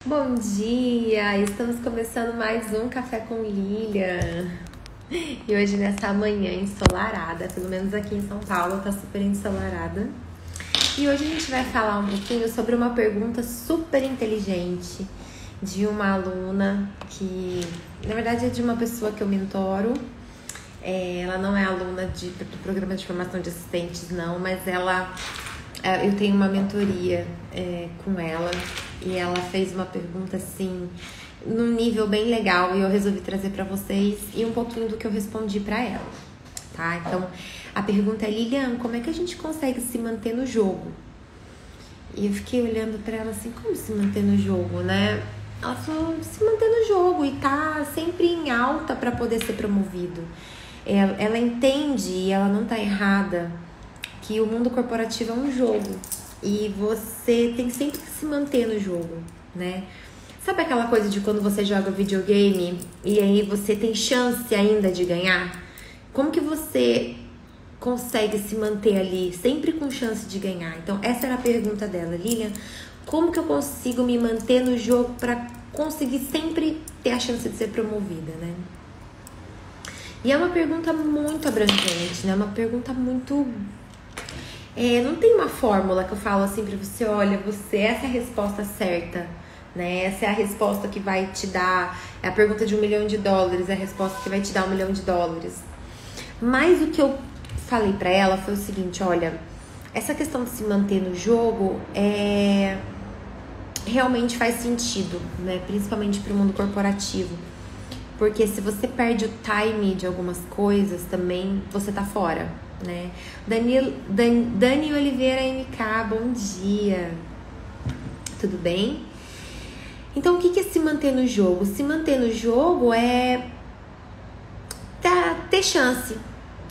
Bom dia! Estamos começando mais um Café com Lilian. E hoje nessa manhã ensolarada, pelo menos aqui em São Paulo tá super ensolarada. E hoje a gente vai falar um pouquinho sobre uma pergunta super inteligente de uma aluna que, na verdade, é de uma pessoa que eu mentoro. Ela não é aluna do programa de formação de assistentes, não, mas eu tenho uma mentoria com ela e ela fez uma pergunta assim, num nível bem legal, e eu resolvi trazer pra vocês e um pouquinho do que eu respondi pra ela, tá? Então, a pergunta é: Lilian, como é que a gente consegue se manter no jogo? E eu fiquei olhando pra ela assim, como se manter no jogo, né? Ela falou, se manter no jogo e tá sempre em alta pra poder ser promovido. Ela entende, e ela não tá errada, que o mundo corporativo é um jogo e você tem sempre que se manter no jogo, né? Sabe aquela coisa de quando você joga videogame e aí você tem chance ainda de ganhar? Como que você consegue se manter ali, sempre com chance de ganhar? Então, essa era a pergunta dela. Lilian, como que eu consigo me manter no jogo para conseguir sempre ter a chance de ser promovida, né? E é uma pergunta muito abrangente, né? Uma pergunta muito... não tem uma fórmula que eu falo assim pra você, olha, essa é a resposta certa, né? Essa é a resposta que vai te dar, é a pergunta de $1 milhão, é a resposta que vai te dar $1 milhão. Mas o que eu falei pra ela foi o seguinte, olha, essa questão de se manter no jogo realmente faz sentido, né? Principalmente pro mundo corporativo. Porque se você perde o time de algumas coisas também, você tá fora, né? Dani Oliveira MK, bom dia. Tudo bem? Então, o que é se manter no jogo? Se manter no jogo é ter chance,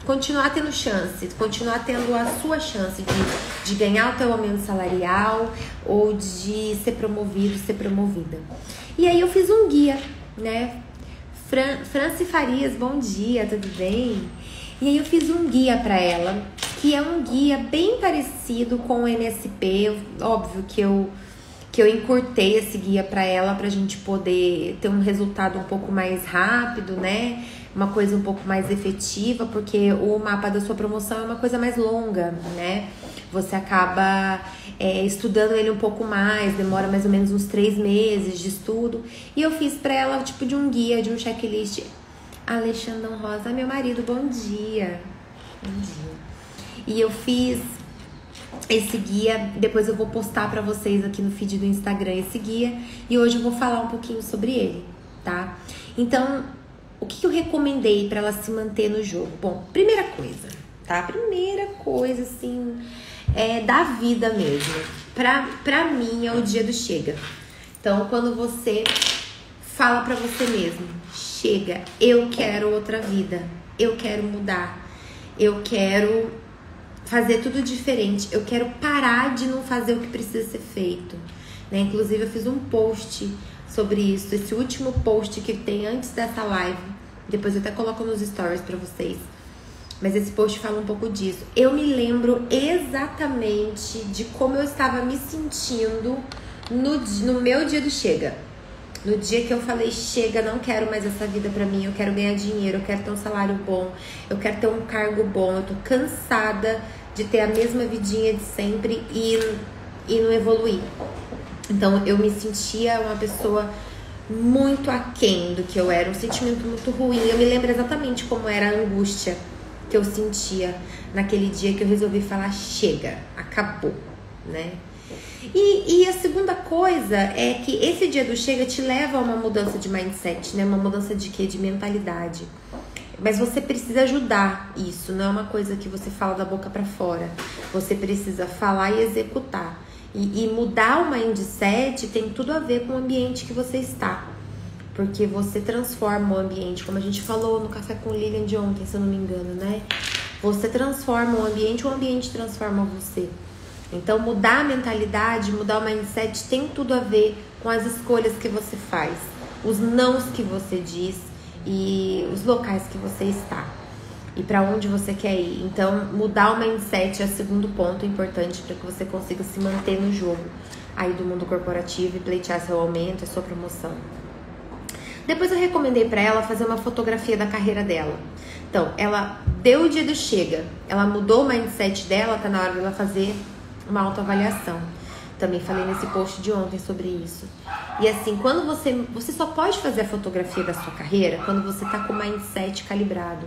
continuar tendo chance, continuar tendo a sua chance de ganhar o teu aumento salarial ou de ser promovido, ser promovida. E aí eu fiz um guia, né? Franci Farias, bom dia, tudo bem? E aí eu fiz um guia para ela, que é um guia bem parecido com o NSP. Óbvio que eu encurtei esse guia para ela pra gente poder ter um resultado um pouco mais rápido, né? Uma coisa um pouco mais efetiva, porque o mapa da sua promoção é uma coisa mais longa, né? Você acaba estudando ele um pouco mais, demora mais ou menos uns 3 meses de estudo. E eu fiz pra ela tipo de um guia, de um checklist. Alexandrão Rosa, meu marido, bom dia. Bom dia. E eu fiz esse guia, depois eu vou postar pra vocês aqui no feed do Instagram esse guia. E hoje eu vou falar um pouquinho sobre ele, tá? Então, o que eu recomendei pra ela se manter no jogo? Bom, primeira coisa, tá? Primeira coisa, assim... da vida mesmo. Pra mim é o dia do chega. Então, quando você fala pra você mesmo, chega, eu quero outra vida, eu quero mudar, eu quero fazer tudo diferente, eu quero parar de não fazer o que precisa ser feito, né? Inclusive eu fiz um post sobre isso, esse último post que tem antes dessa live, depois eu até coloco nos stories pra vocês. Mas esse post fala um pouco disso. Eu me lembro exatamente de como eu estava me sentindo no meu dia do chega. No dia que eu falei, chega, não quero mais essa vida pra mim, eu quero ganhar dinheiro, eu quero ter um salário bom, eu quero ter um cargo bom, eu tô cansada de ter a mesma vidinha de sempre e não evoluir. Então eu me sentia uma pessoa muito aquém do que eu era, um sentimento muito ruim. Eu me lembro exatamente como era a angústia que eu sentia naquele dia que eu resolvi falar, chega, acabou, né? E a segunda coisa é que esse dia do chega te leva a uma mudança de mindset, né? Uma mudança de quê? De mentalidade. Mas você precisa ajudar isso, não é uma coisa que você fala da boca pra fora. Você precisa falar e executar. E mudar o mindset tem tudo a ver com o ambiente que você está. Porque você transforma o ambiente, como a gente falou no Café com Lilian de ontem, se eu não me engano, né? Você transforma o ambiente transforma você. Então, mudar a mentalidade, mudar o mindset tem tudo a ver com as escolhas que você faz, os nãos que você diz e os locais que você está e para onde você quer ir. Então, mudar o mindset é o segundo ponto importante para que você consiga se manter no jogo, aí do mundo corporativo e pleitear seu aumento, a sua promoção. Depois eu recomendei para ela fazer uma fotografia da carreira dela. Então, ela deu o dia do chega, ela mudou o mindset dela, tá na hora dela fazer uma autoavaliação. Também falei nesse post de ontem sobre isso. E assim, quando você só pode fazer a fotografia da sua carreira quando você tá com o mindset calibrado,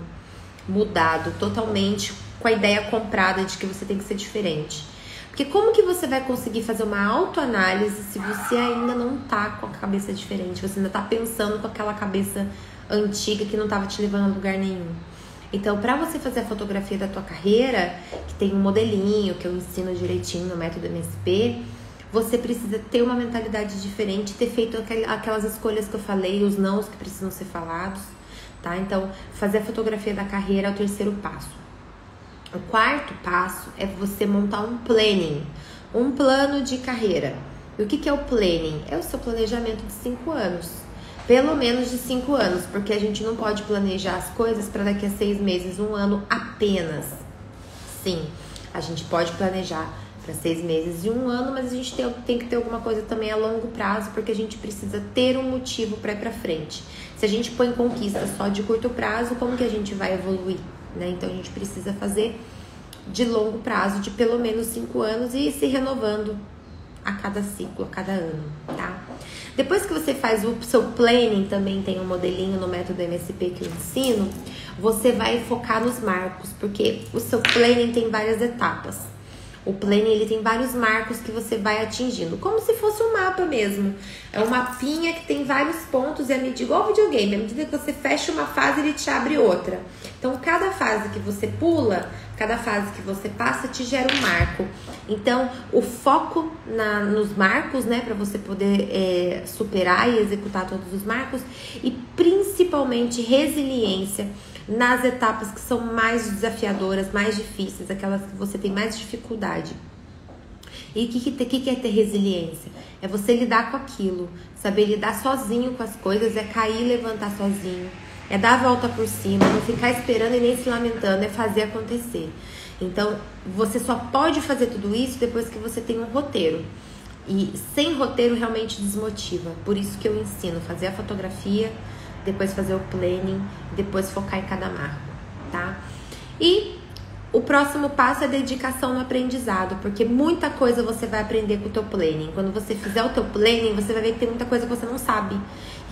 mudado, totalmente com a ideia comprada de que você tem que ser diferente. Porque como que você vai conseguir fazer uma autoanálise se você ainda não tá com a cabeça diferente? Você ainda tá pensando com aquela cabeça antiga que não tava te levando a lugar nenhum. Então, para você fazer a fotografia da tua carreira, que tem um modelinho que eu ensino direitinho no método MSP, você precisa ter uma mentalidade diferente, ter feito aquelas escolhas que eu falei, os nãos que precisam ser falados, tá? Então, fazer a fotografia da carreira é o terceiro passo. O quarto passo é você montar um planning, um plano de carreira. E o que é o planning? É o seu planejamento de 5 anos. Pelo menos de 5 anos, porque a gente não pode planejar as coisas para daqui a 6 meses, 1 ano apenas. Sim, a gente pode planejar para 6 meses e 1 ano, mas a gente tem que ter alguma coisa também a longo prazo, porque a gente precisa ter um motivo para ir para frente. Se a gente põe conquista só de curto prazo, como que a gente vai evoluir? Né? Então a gente precisa fazer de longo prazo, de pelo menos 5 anos e ir se renovando a cada ciclo, a cada ano, tá? Depois que você faz o seu planning, também tem um modelinho no método MSP que eu ensino, você vai focar nos marcos, porque o seu planning tem várias etapas. O planning, ele tem vários marcos que você vai atingindo, como se fosse um mapa mesmo. É um mapinha que tem vários pontos, igual videogame, à medida que você fecha uma fase, ele te abre outra. Então, cada fase que você pula, cada fase que você passa, te gera um marco. Então, o foco nos marcos, né, para você poder superar e executar todos os marcos, e principalmente resiliência nas etapas que são mais desafiadoras, mais difíceis, aquelas que você tem mais dificuldade. E o que é ter resiliência? É você lidar com aquilo, saber lidar sozinho com as coisas, é cair e levantar sozinho, é dar a volta por cima, não ficar esperando e nem se lamentando, é fazer acontecer. Então, você só pode fazer tudo isso depois que você tem um roteiro. E sem roteiro realmente desmotiva. Por isso que eu ensino fazer a fotografia, depois fazer o planning, depois focar em cada marco, tá? E o próximo passo é dedicação no aprendizado, porque muita coisa você vai aprender com o teu planning. Quando você fizer o teu planning, você vai ver que tem muita coisa que você não sabe,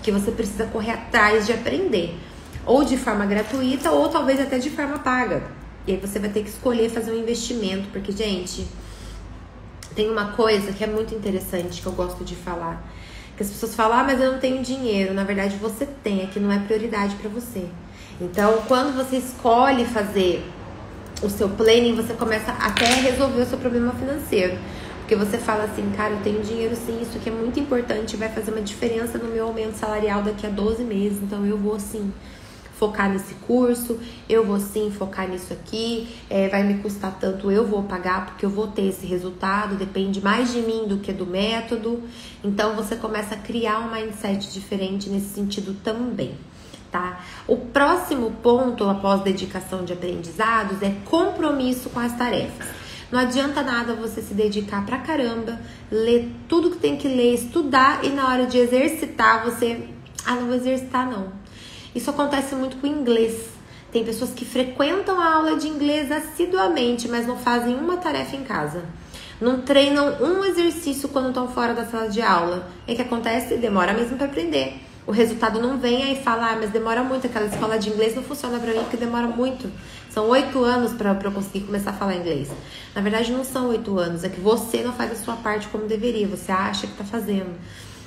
que você precisa correr atrás de aprender, ou de forma gratuita, ou talvez até de forma paga. E aí você vai ter que escolher fazer um investimento, porque, gente, tem uma coisa que é muito interessante que eu gosto de falar, que as pessoas falam, mas eu não tenho dinheiro. Na verdade, você tem, é que não é prioridade pra você. Então, quando você escolhe fazer o seu planning, você começa até a resolver o seu problema financeiro. Porque você fala assim, cara, eu tenho dinheiro sim, isso aqui é muito importante, vai fazer uma diferença no meu aumento salarial daqui a 12 meses. Então, eu vou sim focar nesse curso, eu vou sim focar nisso aqui, vai me custar tanto, eu vou pagar porque eu vou ter esse resultado, depende mais de mim do que do método. Então você começa a criar um mindset diferente nesse sentido também, tá? O próximo ponto após dedicação de aprendizados é compromisso com as tarefas. Não adianta nada você se dedicar pra caramba, ler tudo que tem que ler, estudar, e na hora de exercitar você, não vou exercitar não. Isso acontece muito com o inglês. Tem pessoas que frequentam a aula de inglês assiduamente, mas não fazem uma tarefa em casa. Não treinam um exercício quando estão fora da sala de aula. E o que acontece? Demora mesmo para aprender. O resultado não vem, aí fala, mas demora muito. Aquela escola de inglês não funciona para mim porque demora muito. São 8 anos para eu conseguir começar a falar inglês. Na verdade, não são 8 anos. É que você não faz a sua parte como deveria. Você acha que está fazendo.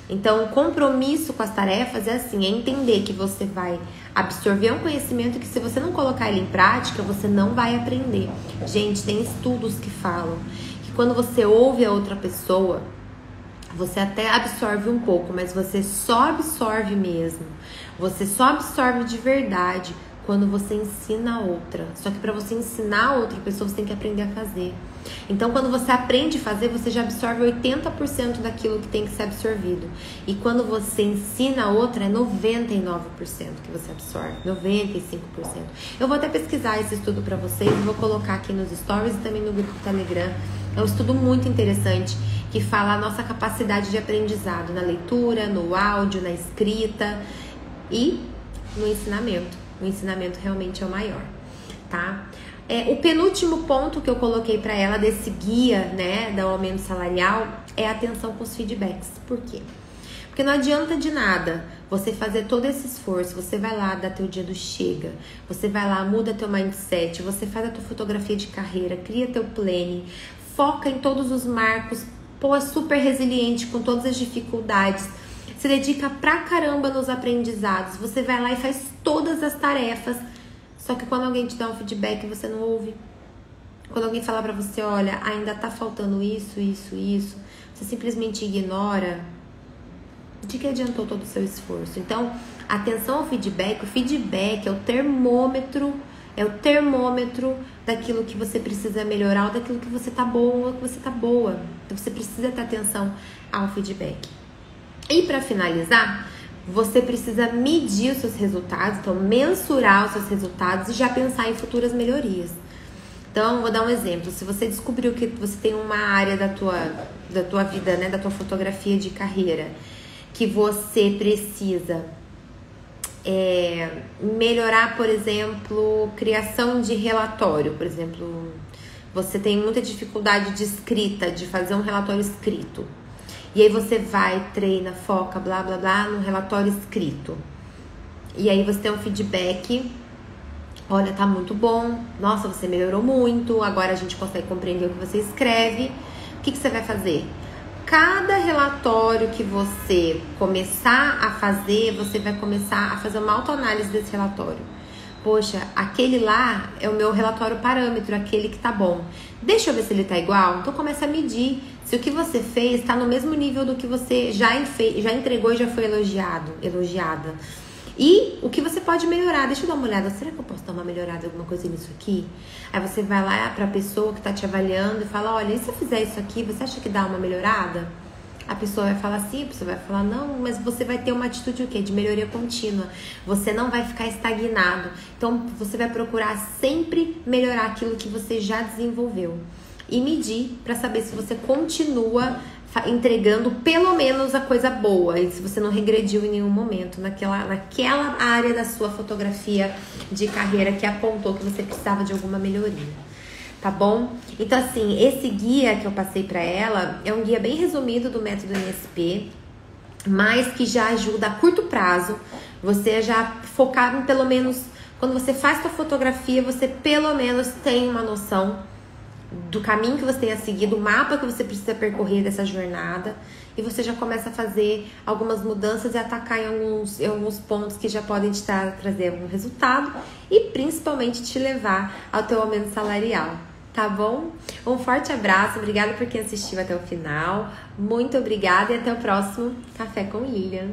Então, o compromisso com as tarefas é assim, é entender que você vai absorver um conhecimento que se você não colocar ele em prática, você não vai aprender. Gente, tem estudos que falam que quando você ouve a outra pessoa, você até absorve um pouco, mas você só absorve mesmo. Você só absorve de verdade quando você ensina a outra. Só que para você ensinar a outra pessoa, você tem que aprender a fazer. Então, quando você aprende a fazer, você já absorve 80% daquilo que tem que ser absorvido. E quando você ensina a outra, é 99% que você absorve, 95%. Eu vou até pesquisar esse estudo para vocês, vou colocar aqui nos stories e também no grupo do Telegram, É um estudo muito interessante que fala a nossa capacidade de aprendizado na leitura, no áudio, na escrita e no ensinamento. O ensinamento realmente é o maior, tá? O penúltimo ponto que eu coloquei para ela desse guia, né, do aumento salarial é a atenção com os feedbacks. Por quê? Porque não adianta de nada você fazer todo esse esforço, você vai lá, dá teu dia do chega, você vai lá, muda teu mindset, você faz a tua fotografia de carreira, cria teu planning, foca em todos os marcos, pô, é super resiliente com todas as dificuldades, se dedica pra caramba nos aprendizados, você vai lá e faz todas as tarefas, só que quando alguém te dá um feedback você não ouve. Quando alguém falar pra você, olha, ainda tá faltando isso, você simplesmente ignora. De que adiantou todo o seu esforço? Então, atenção ao feedback. O feedback é o termômetro daquilo que você precisa melhorar ou daquilo que você tá bom ou que você tá boa. Então, você precisa ter atenção ao feedback. E para finalizar, você precisa medir os seus resultados, então mensurar os seus resultados e já pensar em futuras melhorias. Então, vou dar um exemplo. Se você descobriu que você tem uma área da tua vida, né, da tua fotografia de carreira, que você precisa melhorar, por exemplo, criação de relatório. Por exemplo, você tem muita dificuldade de escrita, de fazer um relatório escrito. E aí você vai, treina, foca, blá, blá, blá, no relatório escrito. E aí você tem um feedback, olha, tá muito bom, nossa, você melhorou muito, agora a gente consegue compreender o que você escreve. O que você vai fazer? Cada relatório que você começar a fazer, você vai começar a fazer uma autoanálise desse relatório. Poxa, aquele lá é o meu relatório parâmetro, aquele que tá bom. Deixa eu ver se ele tá igual. Então começa a medir se o que você fez tá no mesmo nível do que você já entregou e já foi elogiada. E o que você pode melhorar. Deixa eu dar uma olhada. Será que eu posso dar uma melhorada em alguma coisa nisso aqui? Aí você vai lá pra pessoa que tá te avaliando e fala, olha, e se eu fizer isso aqui, você acha que dá uma melhorada? A pessoa vai falar sim, a pessoa vai falar não, mas você vai ter uma atitude o quê? De melhoria contínua. Você não vai ficar estagnado. Então, você vai procurar sempre melhorar aquilo que você já desenvolveu. E medir para saber se você continua entregando pelo menos a coisa boa. E se você não regrediu em nenhum momento naquela área da sua fotografia de carreira que apontou que você precisava de alguma melhoria. Tá bom? Então, assim, esse guia que eu passei pra ela é um guia bem resumido do método NSP, mas que já ajuda a curto prazo você já focar em pelo menos, quando você faz sua fotografia, você pelo menos tem uma noção do caminho que você tem a seguir, do mapa que você precisa percorrer dessa jornada, e você já começa a fazer algumas mudanças e atacar em alguns pontos que já podem te trazer algum resultado e principalmente te levar ao teu aumento salarial, tá bom? Um forte abraço, obrigada por quem assistiu até o final, muito obrigada e até o próximo Café com Lilian.